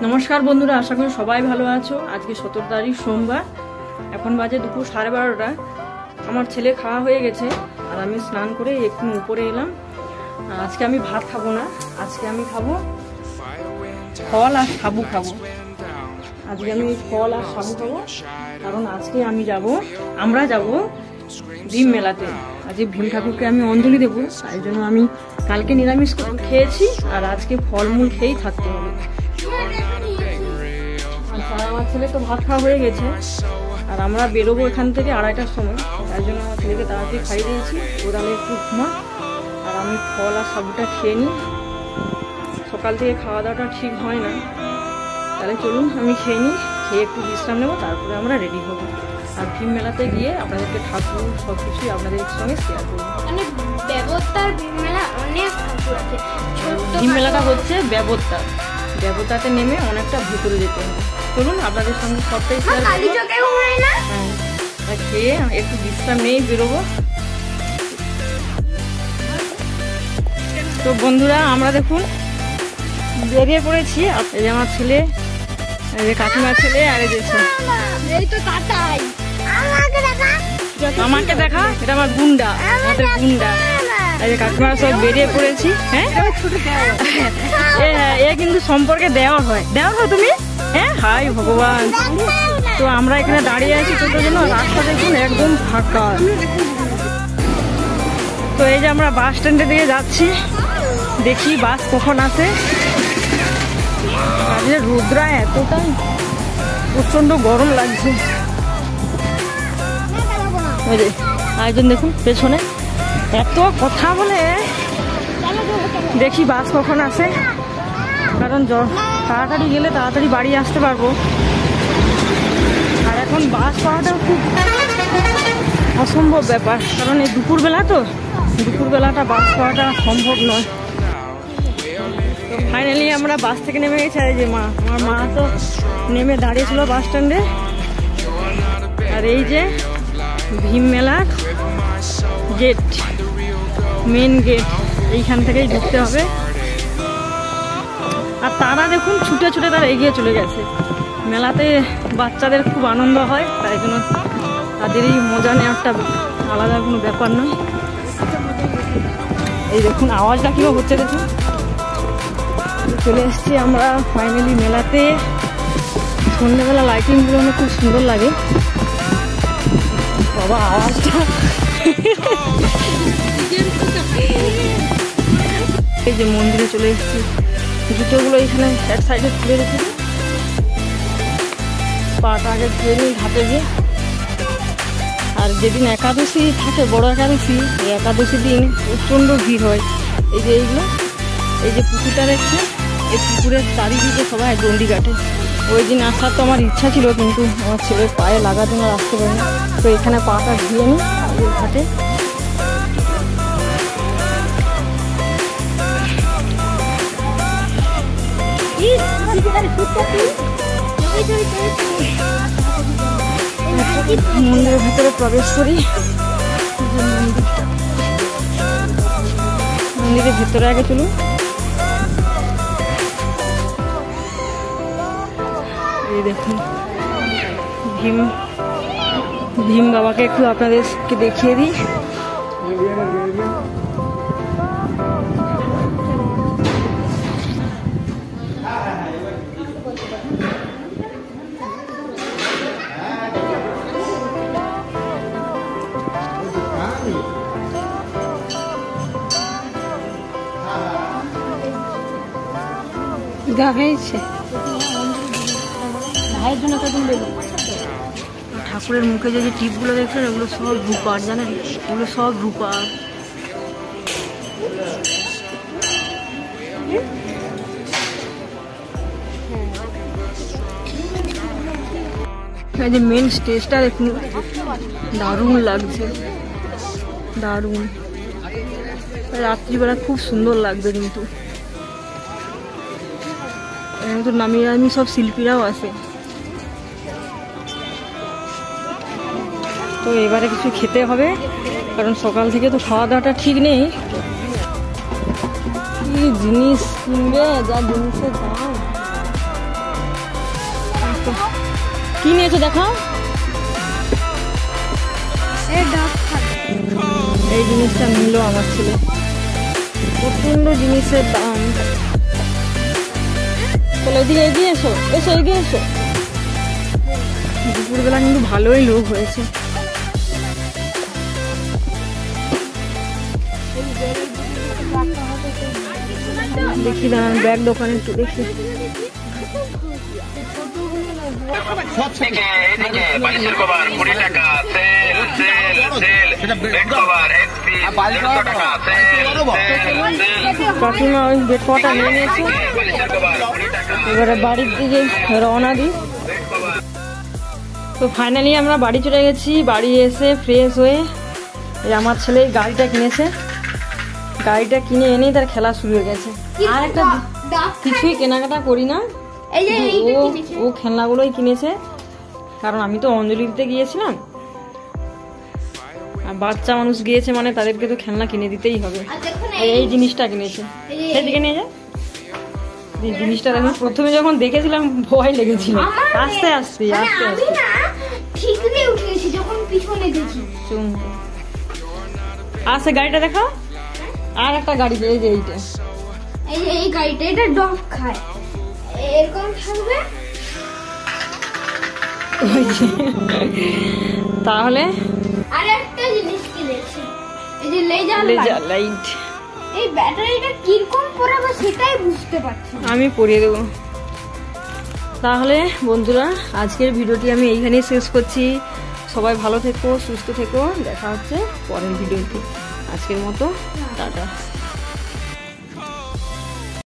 নমস্কার বন্ধুরা, আশা করি সবাই ভালো আছো। আজকে 17 তারিখ সোমবার, এখন বাজে দুপুর 12:30। আমার ছেলে খাওয়া হয়ে গেছে আর আমি স্নান করে একটু উপরে এলাম। আজকে আমি ভাত খাবো না, আজকে আমি খাবো ফল আর সাবু খাবো। আজকে আমি ফল আর সাবু খাবো, কারণ আজকে আমরা যাব ভীম মেলাতে। আজকে ভীম ঠাকুরকে আমি অঞ্জলি দেবো, তাই জন্য আমি কালকে নিরামিষ খেয়েছি আর আজকে ফলমূল খেয়েই থাকতে হবে। আচ্ছা, আমার ছেলে তো ভাত খাওয়া হয়ে গেছে আর আমরা বেরোবো এখান থেকে 2:30টার সময়। তাই জন্য আমার ছেলেকে তাড়াতাড়ি খাইয়ে দিয়েছি, ওরালে একটু ঘুমা আর আমি ফল আর সাবুটা খেয়ে নিই। সকাল থেকে খাওয়া দাওয়াটা ঠিক হয় না, তাহলে চলুন আমি খেয়ে নিই, খেয়ে একটু বিশ্রাম নেবো, তারপরে আমরা রেডি হবো। আর ভীম মেলাতে গিয়ে আপনাদেরকে ঠাকুর সব কিছুই আপনাদের সঙ্গে শেয়ার করবো। ভীম মেলাটা হচ্ছে ব্যবতাতে নেমে অনেকটা ভিতরে যেতে হবে। চলুন আপনাদের সঙ্গে সবটাই শেয়ার করবো। হ্যাঁ, খেয়ে একটু বিশ্রাম নিয়েই বেরোবো। তো বন্ধুরা, আমরা দেখুন বেরিয়ে পড়েছি। এই যে আমার ছেলে, এই যে কাকিমার ছেলে, আর এই যে আমাকে দেখা, এটা আমার গুন্ডা, আমাদের গুন্ডা। এই যে কাকিমারা সব বেরিয়ে পড়েছি। হ্যাঁ, এ কিন্তু সম্পর্কে দেওয়ার হয় তুমি। হ্যাঁ, হাই ভগবান। তো আমরা এখানে দাঁড়িয়ে আছি টোটোর জন্য, রাস্তা দেখুন একদম ফাঁকা। তো এই যে আমরা বাস স্ট্যান্ডের দিকে যাচ্ছি, দেখি বাস কখন আসে। আজকে রোদ্রা এতটাই প্রচন্ড গরম লাগছে। ওই যে আয়োজন দেখুন পেছনে এত কথা বলে, দেখি বাস কখন আসে, কারণ তাড়াতাড়ি গেলে তাড়াতাড়ি বাড়ি আসতে পারবো। আর এখন বাস পাওয়াটাও খুব অসম্ভব ব্যাপার, কারণ এই দুপুরবেলাটা বাস পাওয়াটা সম্ভব নয়। তো ফাইনালি আমরা বাস থেকে নেমে গেছি। আর এই যে আমার মা তো নেমে দাঁড়িয়েছিল বাস স্ট্যান্ডে। আর এই যে ভীম মেলার গেট, মেন গেট, এইখান থেকেই ঢুকতে হবে। আর তারা দেখুন ছুটে ছুটে তারা এগিয়ে চলে গেছে। মেলাতে বাচ্চাদের খুব আনন্দ হয়, তাই জন্য তাদের এই মজা নেওয়াটা আলাদা কোনো ব্যাপার নয়। এই দেখুন আওয়াজটা কিও হচ্ছে, দেখুন চলে এসছি আমরা ফাইনালি মেলাতে। সন্ধ্যেবেলা লাইটিংগুলো আমার খুব সুন্দর লাগে। বাবা আওয়াজটা, এই যে মন্দিরে চলে এসেছি। জুতোগুলো এখানে এক সাইডে খুলে রেখেছি, পাটা আগে ধুয়ে নিই ঘাটে গিয়ে। আর যেদিন একাদশী থাকে, বড় একাদশী, এই একাদশী দিন প্রচণ্ড ভিড় হয়। এই যে এই যে পুকুরটা দেখছে, এই পুকুরের চারিদিকে সবাই ডন্ডি কাটে। ওই দিন আসার তো আমার ইচ্ছা ছিল, কিন্তু আমার ছেলের পায়ে লাগার জন্য আসতে পারিনি। তো এখানে পাটা ধুয়ে নিই ঘাটে। মন্দিরের ভিতরে প্রবেশ করি। মন্দিরের ভিতরে আগে চলুন। এই দেখুন ভীম বাবাকে একটু আপনাদেরকে দেখিয়ে দিই। ঠাকুরের মুখে যে টিপগুলো দেখছেন, এগুলো সব রূপার, জানেন, এগুলো সব রূপার। এই যে মেন স্টেজটা দেখুন, দারুণ লাগছে, দারুণ। রাত্রিবেলা খুব সুন্দর লাগবে, কিন্তু তো নামিয়ে আমি সব শিল্পীরাও আসে। তো এবারে কিছু খেতে হবে, কারণ সকাল থেকে তো খাওয়া দাওয়াটা ঠিক নেই। কি জিনিস কিনবে, যা জিনিসের দাম। কি নিয়েছো দেখাও। এই জিনিসটা নিল আমার ছেলে, প্রচন্ড জিনিসের দাম। চলো এদিকে এগিয়ে এসো, এসো এগিয়ে এসো। দুপুরবেলা কিন্তু ভালোই লোক হয়েছে। দেখি দাঁড়ান, ব্যাগ দোকানে একটু দেখি। কাকিমা ওই বেড কটা নিয়ে নিয়েছে, এবারে বাড়ির দিকে রওনা দিই। তো ফাইনালি আমরা বাড়ি চলে গেছি। বাড়ি এসে ফ্রেশ হয়ে আমার ছেলে গাড়িটা কিনেছে, গাড়িটা কিনে এনেই তার খেলা শুরু হয়ে গেছে। আর একটা কিছুই কেনাকাটা করি না, ও খেলনাগুলোই কিনেছে, কারণ আমি তো অঞ্জলি দিতে গিয়েছিলাম, আর বাচ্চা মানুষ গিয়েছে মানে তাদেরকে তো খেলনা কিনে দিতেই হবে। এই জিনিসটা কিনেছে, সেদিকে নিয়ে যায়। জিনিসটা দেখুন, প্রথমে যখন দেখেছিলাম ভয় লেগেছিল, আস্তে আস্তে আস্তে আস্তে আস্তে গাড়িটা দেখো। আর একটা গাড়ি, এই যে এইটা, এই গাড়িটা, এটা ডগ খায়, এরকম থাকবে। তাহলে আর একটা জিনিস কিনেছি, এই যে লেজার লাইট। এই ব্যাটারিটা কিরকম পড়াবে সেটাই বুঝতে পারছি না। আমি পরিয়ে দেবো। তাহলে বন্ধুরা, আজকের ভিডিওটি আমি এইখানেই শেষ করছি। সবাই ভালো থেকো, সুস্থ থেকো, দেখা হচ্ছে পরের ভিডিওতে। আজকের মতো টাটা।